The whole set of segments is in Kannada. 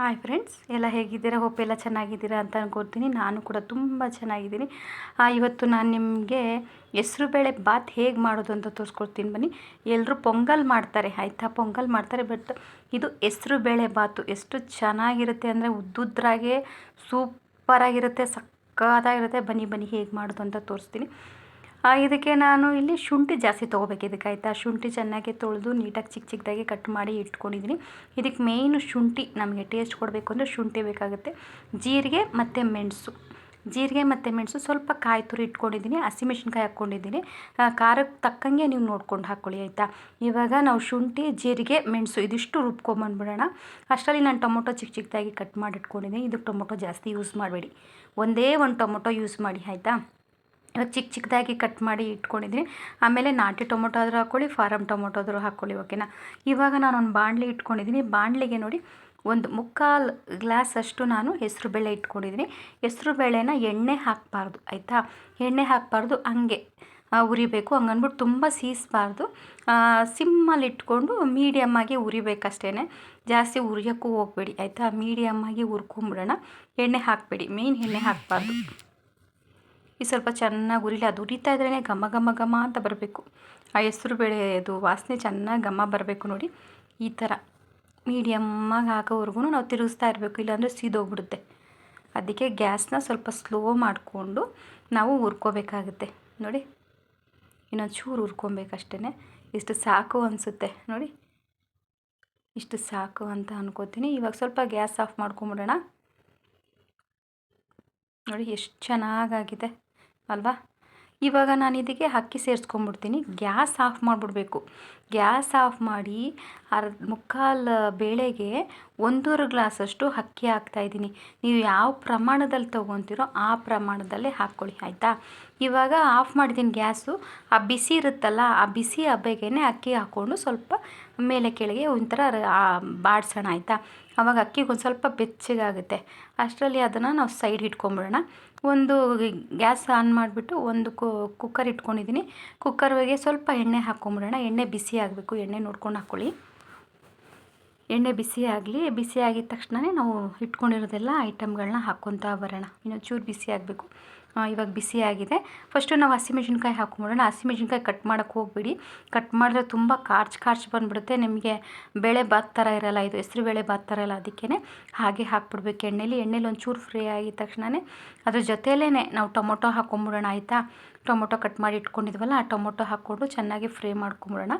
ಹಾಯ್ ಫ್ರೆಂಡ್ಸ್, ಎಲ್ಲ ಹೇಗಿದ್ದೀರಾ? ಹೋಪ್ ಎಲ್ಲ ಚೆನ್ನಾಗಿದ್ದೀರಾ ಅಂತ ಅನ್ಕೊಳ್ತೀನಿ. ನಾನು ಕೂಡ ತುಂಬ ಚೆನ್ನಾಗಿದ್ದೀನಿ. ಇವತ್ತು ನಾನು ನಿಮಗೆ ಹೆಸ್ರುಬೇಳೆ ಬಾತ್ ಹೇಗೆ ಮಾಡೋದು ಅಂತ ತೋರಿಸ್ಕೊಡ್ತೀನಿ ಬನ್ನಿ. ಎಲ್ಲರೂ ಪೊಂಗಲ್ ಮಾಡ್ತಾರೆ ಆಯಿತಾ, ಪೊಂಗಲ್ ಮಾಡ್ತಾರೆ. ಬಟ್ ಇದು ಹೆಸ್ರುಬೇಳೆ ಬಾತು ಎಷ್ಟು ಚೆನ್ನಾಗಿರುತ್ತೆ ಅಂದರೆ ಉದ್ದುದ್ರಾಗೆ ಸೂಪರಾಗಿರುತ್ತೆ, ಸಕ್ಕತ್ತಾಗಿರುತ್ತೆ. ಬನ್ನಿ ಹೇಗೆ ಮಾಡೋದು ಅಂತ ತೋರಿಸ್ತೀನಿ. ಇದಕ್ಕೆ ನಾನು ಇಲ್ಲಿ ಶುಂಠಿ ಜಾಸ್ತಿ ತೊಗೋಬೇಕು. ಇದಕ್ಕೆ ಆಯಿತಾ, ಶುಂಠಿ ಚೆನ್ನಾಗಿ ತೊಳೆದು ನೀಟಾಗಿ ಚಿಕ್ಕದಾಗಿ ಕಟ್ ಮಾಡಿ ಇಟ್ಕೊಂಡಿದ್ದೀನಿ. ಇದಕ್ಕೆ ಮೇಯ್ನು ಶುಂಠಿ, ನಮಗೆ ಟೇಸ್ಟ್ ಕೊಡಬೇಕು ಅಂದರೆ ಶುಂಠಿ ಬೇಕಾಗುತ್ತೆ. ಜೀರಿಗೆ ಮತ್ತು ಮೆಣಸು ಸ್ವಲ್ಪ ಕಾಯಿ ತುರಿ ಇಟ್ಕೊಂಡಿದ್ದೀನಿ. ಹಸಿಮೆಣ್ಸಿನ್ಕಾಯಿ ಹಾಕ್ಕೊಂಡಿದ್ದೀನಿ. ಖಾರಕ್ಕೆ ತಕ್ಕಂಗೆ ನೀವು ನೋಡ್ಕೊಂಡು ಹಾಕ್ಕೊಳ್ಳಿ ಆಯಿತಾ. ಇವಾಗ ನಾವು ಶುಂಠಿ, ಜೀರಿಗೆ, ಮೆಣಸು ಇದಿಷ್ಟು ರುಬ್ಕೊಂಬಂದ್ಬಿಡೋಣ. ಅಷ್ಟರಲ್ಲಿ ನಾನು ಟೊಮೊಟೊ ಚಿಕ್ಕದಾಗಿ ಕಟ್ ಮಾಡಿ ಇಟ್ಕೊಂಡಿದ್ದೀನಿ. ಇದಕ್ಕೆ ಟೊಮೊಟೊ ಜಾಸ್ತಿ ಯೂಸ್ ಮಾಡಬೇಡಿ, ಒಂದೇ ಒಂದು ಟೊಮೊಟೊ ಯೂಸ್ ಮಾಡಿ ಆಯಿತಾ. ಇವಾಗ ಚಿಕ್ಕದಾಗಿ ಕಟ್ ಮಾಡಿ ಇಟ್ಕೊಂಡಿದ್ದೀನಿ. ಆಮೇಲೆ ನಾಟಿ ಟೊಮೊಟೊ ಆದರೂ ಹಾಕ್ಕೊಳ್ಳಿ, ಫಾರಮ್ ಟೊಮೊಟೊ ಆದರೂ ಹಾಕ್ಕೊಳ್ಳಿ, ಓಕೆನಾ. ಇವಾಗ ನಾನು ಒಂದು ಬಾಣಲಿ ಇಟ್ಕೊಂಡಿದ್ದೀನಿ. ಬಾಣಲಿಗೆ ನೋಡಿ ಒಂದು 3/4 ಗ್ಲಾಸ್ ಅಷ್ಟು ನಾನು ಹೆಸರುಬೇಳೆ ಇಟ್ಕೊಂಡಿದ್ದೀನಿ. ಹೆಸರುಬೇಳೆನ ಎಣ್ಣೆ ಹಾಕಬಾರ್ದು ಆಯಿತಾ, ಎಣ್ಣೆ ಹಾಕಬಾರ್ದು, ಹಂಗೆ ಉರಿಬೇಕು. ಹಂಗನ್ಬಿಟ್ಟು ತುಂಬ ಸೀಸಬಾರ್ದು. ಸಿಮ್ಮಲ್ಲಿ ಇಟ್ಕೊಂಡು ಮೀಡಿಯಮ್ಮಾಗಿ ಉರಿಬೇಕಷ್ಟೇ, ಜಾಸ್ತಿ ಉರಿಯೋಕ್ಕೂ ಹೋಗಬೇಡಿ ಆಯಿತಾ. ಮೀಡಿಯಮ್ಮಾಗಿ ಹುರ್ಕೊಂಬಿಡೋಣ. ಎಣ್ಣೆ ಹಾಕಬೇಡಿ, ಮೇಯ್ನ್ ಎಣ್ಣೆ ಹಾಕಬಾರ್ದು. ಈ ಸ್ವಲ್ಪ ಚೆನ್ನಾಗಿ ಉರಿಲಿ. ಅದು ಉರಿತಾ ಇದ್ರೇ ಘಮ ಘಮ ಘಮ ಅಂತ ಬರಬೇಕು. ಆ ಹೆಸರುಬೇಳೆದು ವಾಸನೆ ಚೆನ್ನಾಗಿ ಘಮ ಬರಬೇಕು ನೋಡಿ. ಈ ಥರ ಮೀಡಿಯಮ್ಮಾಗಿ ಹಾಕೋವರೆಗೂ ನಾವು ತಿರುಗಿಸ್ತಾ ಇರಬೇಕು, ಇಲ್ಲಾಂದರೆ ಸೀದೋಗ್ಬಿಡುತ್ತೆ. ಅದಕ್ಕೆ ಗ್ಯಾಸ್ನ ಸ್ವಲ್ಪ ಸ್ಲೋ ಮಾಡಿಕೊಂಡು ನಾವು ಹುರ್ಕೋಬೇಕಾಗುತ್ತೆ ನೋಡಿ. ಇನ್ನೊಂದು ಚೂರು ಹುರ್ಕೊಬೇಕಷ್ಟೇ. ಇಷ್ಟು ಸಾಕು ಅನಿಸುತ್ತೆ ನೋಡಿ, ಇಷ್ಟು ಸಾಕು ಅಂತ ಅನ್ಕೋತೀನಿ. ಇವಾಗ ಸ್ವಲ್ಪ ಗ್ಯಾಸ್ ಆಫ್ ಮಾಡ್ಕೊಂಬಿಡೋಣ. ನೋಡಿ ಎಷ್ಟು ಚೆನ್ನಾಗಾಗಿದೆ ಅಲ್ವಾ. ಇವಾಗ ನಾನು ಇದಕ್ಕೆ ಅಕ್ಕಿ ಸೇರಿಸ್ಕೊಂಬಿಡ್ತೀನಿ. ಗ್ಯಾಸ್ ಆಫ್ ಮಾಡಿಬಿಡ್ಬೇಕು. ಗ್ಯಾಸ್ ಆಫ್ ಮಾಡಿ 3/4 ಬೇಳೆಗೆ 1.5 ಗ್ಲಾಸಷ್ಟು ಅಕ್ಕಿ ಹಾಕ್ತಾಯಿದ್ದೀನಿ. ನೀವು ಯಾವ ಪ್ರಮಾಣದಲ್ಲಿ ತೊಗೊತೀರೋ ಆ ಪ್ರಮಾಣದಲ್ಲೇ ಹಾಕ್ಕೊಳ್ಳಿ ಆಯಿತಾ. ಇವಾಗ ಆಫ್ ಮಾಡಿದ್ದೀನಿ ಗ್ಯಾಸು. ಆ ಬಿಸಿ ಇರುತ್ತಲ್ಲ, ಆ ಬಿಸಿ ಹಬೆಗೇ ಅಕ್ಕಿ ಹಾಕ್ಕೊಂಡು ಸ್ವಲ್ಪ ಮೇಲೆ ಕೆಳಗೆ ಒಂಥರ ಬಾಡಿಸೋಣ ಆಯಿತಾ. ಆವಾಗ ಅಕ್ಕಿಗೆ ಒಂದು ಸ್ವಲ್ಪ ಬೆಚ್ಚಗಾಗುತ್ತೆ. ಅಷ್ಟರಲ್ಲಿ ಅದನ್ನು ನಾವು ಸೈಡ್ ಇಟ್ಕೊಂಬಿಡೋಣ. ಒಂದು ಗ್ಯಾಸ್ ಆನ್ ಮಾಡಿಬಿಟ್ಟು ಒಂದು ಕುಕ್ಕರ್ ಇಟ್ಕೊಂಡಿದ್ದೀನಿ. ಕುಕ್ಕರ್ಗೆ ಸ್ವಲ್ಪ ಎಣ್ಣೆ ಹಾಕ್ಕೊಂಬಿಡೋಣ. ಎಣ್ಣೆ ಬಿಸಿ ಆಗಬೇಕು, ಎಣ್ಣೆ ನೋಡ್ಕೊಂಡು ಹಾಕ್ಕೊಳ್ಳಿ. ಎಣ್ಣೆ ಬಿಸಿ ಆಗಲಿ. ಬಿಸಿ ಆಗಿದ ತಕ್ಷಣವೇ ನಾವು ಇಟ್ಕೊಂಡಿರೋದೆಲ್ಲ ಐಟಮ್ಗಳನ್ನ ಹಾಕ್ಕೊತಾ ಬರೋಣ. ಇನ್ನೊಂದು ಚೂರು ಬಿಸಿ ಆಗಬೇಕು. ಇವಾಗ ಬಿಸಿ ಆಗಿದೆ. ಫಸ್ಟು ನಾವು ಹಸಿಮೆಣ್ಸಿನ್ಕಾಯಿ ಹಾಕ್ಕೊಂಬಿಡೋಣ. ಹಸಿಮೆಣ್ಸಿನ್ಕಾಯಿ ಕಟ್ ಮಾಡೋಕ್ಕೆ ಹೋಗ್ಬಿಡಿ. ಕಟ್ ಮಾಡಿದ್ರೆ ತುಂಬ ಖಾರ್ಚ್ ಬಂದುಬಿಡುತ್ತೆ. ನಿಮಗೆ ಬೇಳೆ ಬಾತ್ ಥರ ಇರೋಲ್ಲ, ಇದು ಹೆಸ್ರು ಬೇಳೆ ಬಾತ್ ಥರ ಇಲ್ಲ. ಅದಕ್ಕೇ ಹಾಗೆ ಹಾಕ್ಬಿಡ್ಬೇಕು ಎಣ್ಣೆಲಿ ಒಂಚೂರು ಫ್ರೈ ಆಗಿದ ತಕ್ಷಣವೇ ಅದ್ರ ಜೊತೆಯಲ್ಲೇ ನಾವು ಟೊಮೊಟೊ ಹಾಕ್ಕೊಂಬಿಡೋಣ ಆಯಿತಾ. ಟೊಮೊಟೊ ಕಟ್ ಮಾಡಿ ಇಟ್ಕೊಂಡಿದ್ವಲ್ಲ, ಆ ಟೊಮೊಟೊ ಹಾಕ್ಕೊಂಡು ಚೆನ್ನಾಗಿ ಫ್ರೈ ಮಾಡ್ಕೊಂಬಿಡೋಣ.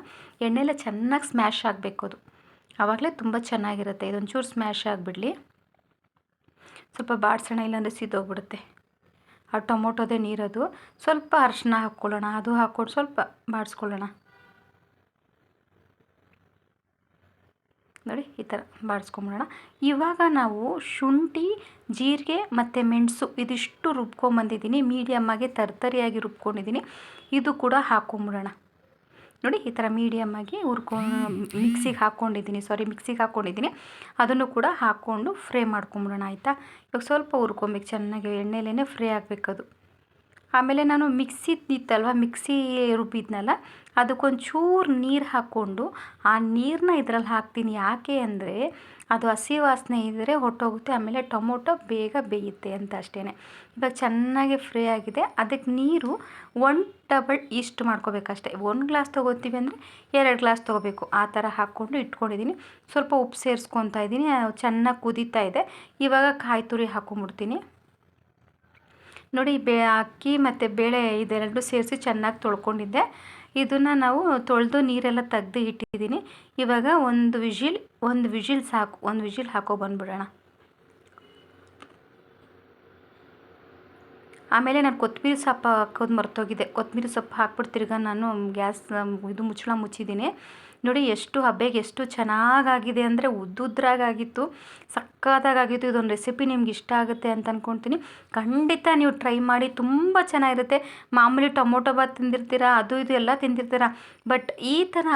ಎಣ್ಣೆಲೆ ಚೆನ್ನಾಗಿ ಸ್ಮ್ಯಾಶ್ ಆಗಬೇಕು, ಅದು ಆವಾಗಲೇ ತುಂಬ ಚೆನ್ನಾಗಿರುತ್ತೆ. ಇದೊಂಚೂರು ಸ್ಮ್ಯಾಶ್ ಆಗಿಬಿಡಲಿ. ಸ್ವಲ್ಪ ಬಾಡಿಸೋಣ, ಇಲ್ಲಾಂದರೆ ಸೀದೋಗ್ಬಿಡುತ್ತೆ. ಆ ಟೊಮೊಟೊದೇ ನೀರದು. ಸ್ವಲ್ಪ ಅರಿಶಿನ ಹಾಕ್ಕೊಳ್ಳೋಣ, ಅದು ಹಾಕ್ಕೊಂಡು ಸ್ವಲ್ಪ ಬಾಡಿಸ್ಕೊಳ್ಳೋಣ ನೋಡಿ. ಈ ಥರ ಬಾಡಿಸ್ಕೊಂಬಿಡೋಣ. ಇವಾಗ ನಾವು ಶುಂಠಿ, ಜೀರಿಗೆ ಮತ್ತು ಮೆಣಸು ಇದಿಷ್ಟು ರುಬ್ಕೊಂಬಂದಿದ್ದೀನಿ. ಮೀಡಿಯಮ್ಮಾಗಿ ತರಿಯಾಗಿ ರುಬ್ಕೊಂಡಿದ್ದೀನಿ. ಇದು ಕೂಡ ಹಾಕ್ಕೊಂಬಿಡೋಣ ನೋಡಿ. ಈ ಥರ ಮೀಡಿಯಮ್ಮಾಗಿ ಮಿಕ್ಸಿಗೆ ಹಾಕ್ಕೊಂಡಿದ್ದೀನಿ. ಅದನ್ನು ಕೂಡ ಹಾಕ್ಕೊಂಡು ಫ್ರೈ ಮಾಡ್ಕೊಂಬಿಡೋಣ ಆಯಿತಾ. ಇವಾಗ ಸ್ವಲ್ಪ ಹುರ್ಕೊಬೇಕು ಚೆನ್ನಾಗಿ, ಎಣ್ಣೆಲೇ ಫ್ರೈ ಆಗಬೇಕದು. ಆಮೇಲೆ ನಾನು ಮಿಕ್ಸಿ ರುಬ್ಬಿದ್ನಲ್ಲ, ಅದಕ್ಕೊಂಚೂರು ನೀರು ಹಾಕ್ಕೊಂಡು ಆ ನೀರನ್ನ ಇದರಲ್ಲಿ ಹಾಕ್ತೀನಿ. ಯಾಕೆ ಅಂದರೆ ಅದು ಹಸಿ ವಾಸನೆ ಇದ್ದರೆ ಹೊಟ್ಟೋಗುತ್ತೆ. ಆಮೇಲೆ ಟೊಮೊಟೊ ಬೇಗ ಬೇಯುತ್ತೆ ಅಂತ ಅಷ್ಟೇ. ಇವಾಗ ಚೆನ್ನಾಗಿ ಫ್ರೈ ಆಗಿದೆ. ಅದಕ್ಕೆ ನೀರು 1 ಡಬಲ್ ಇಷ್ಟು ಮಾಡ್ಕೋಬೇಕಷ್ಟೆ. 1 ಗ್ಲಾಸ್ ತೊಗೋತೀವಿ ಅಂದರೆ 2 ಗ್ಲಾಸ್ ತೊಗೋಬೇಕು. ಆ ಥರ ಹಾಕ್ಕೊಂಡು ಇಟ್ಕೊಂಡಿದ್ದೀನಿ. ಸ್ವಲ್ಪ ಉಪ್ಪು ಸೇರಿಸ್ಕೊತಾ ಇದ್ದೀನಿ. ಚೆನ್ನಾಗಿ ಕುದೀತಾ ಇದೆ. ಇವಾಗ ಕಾಯಿ ತುರಿ ಹಾಕ್ಕೊಂಬಿಡ್ತೀನಿ ನೋಡಿ. ಅಕ್ಕಿ ಮತ್ತು ಬೇಳೆ ಇದೆರಡು ಸೇರಿಸಿ ಚೆನ್ನಾಗಿ ತೊಳ್ಕೊಂಡಿದ್ದೆ. ಇದನ್ನು ನಾವು ತೊಳೆದು ನೀರೆಲ್ಲ ತೆಗೆದು ಇಟ್ಟಿದ್ದೀನಿ. ಇವಾಗ ಒಂದು ವಿಜಿಲ್ ಸಾಕು. ಒಂದು ವಿಜಿಲ್ ಹಾಕೋ ಬಂದುಬಿಡೋಣ. ಆಮೇಲೆ ನಾನು ಕೊತ್ತಂಬರಿ ಸೊಪ್ಪು ಹಾಕೋದು ಮರ್ತೋಗಿದೆ. ಕೊತ್ತಂಬರಿ ಸೊಪ್ಪು ಹಾಕ್ಬಿಟ್ಟು ತಿರ್ಗಾ ನಾನು ಗ್ಯಾಸ್ ಮುಚ್ಚಳ ಮುಚ್ಚಿದ್ದೀನಿ ನೋಡಿ. ಎಷ್ಟು ಹಬೆಗೆ ಎಷ್ಟು ಚೆನ್ನಾಗಾಗಿದೆ ಅಂದರೆ ಉದ್ದುದ್ರಾಗಿತ್ತು, ಸಕ್ಕತ್ತಾಗಿತ್ತು. ಇದೊಂದು ರೆಸಿಪಿ ನಿಮ್ಗೆ ಇಷ್ಟ ಆಗುತ್ತೆ ಅಂತ ಅಂದ್ಕೊಳ್ತೀನಿ. ಖಂಡಿತ ನೀವು ಟ್ರೈ ಮಾಡಿ, ತುಂಬ ಚೆನ್ನಾಗಿರುತ್ತೆ. ಮಾಮೂಲಿ ಟೊಮೊಟೊ ಬಾತ್ ತಿಂದಿರ್ತೀರ, ಅದು ಇದು ಎಲ್ಲ ತಿಂದಿರ್ತೀರ. ಬಟ್ ಈ ಥರ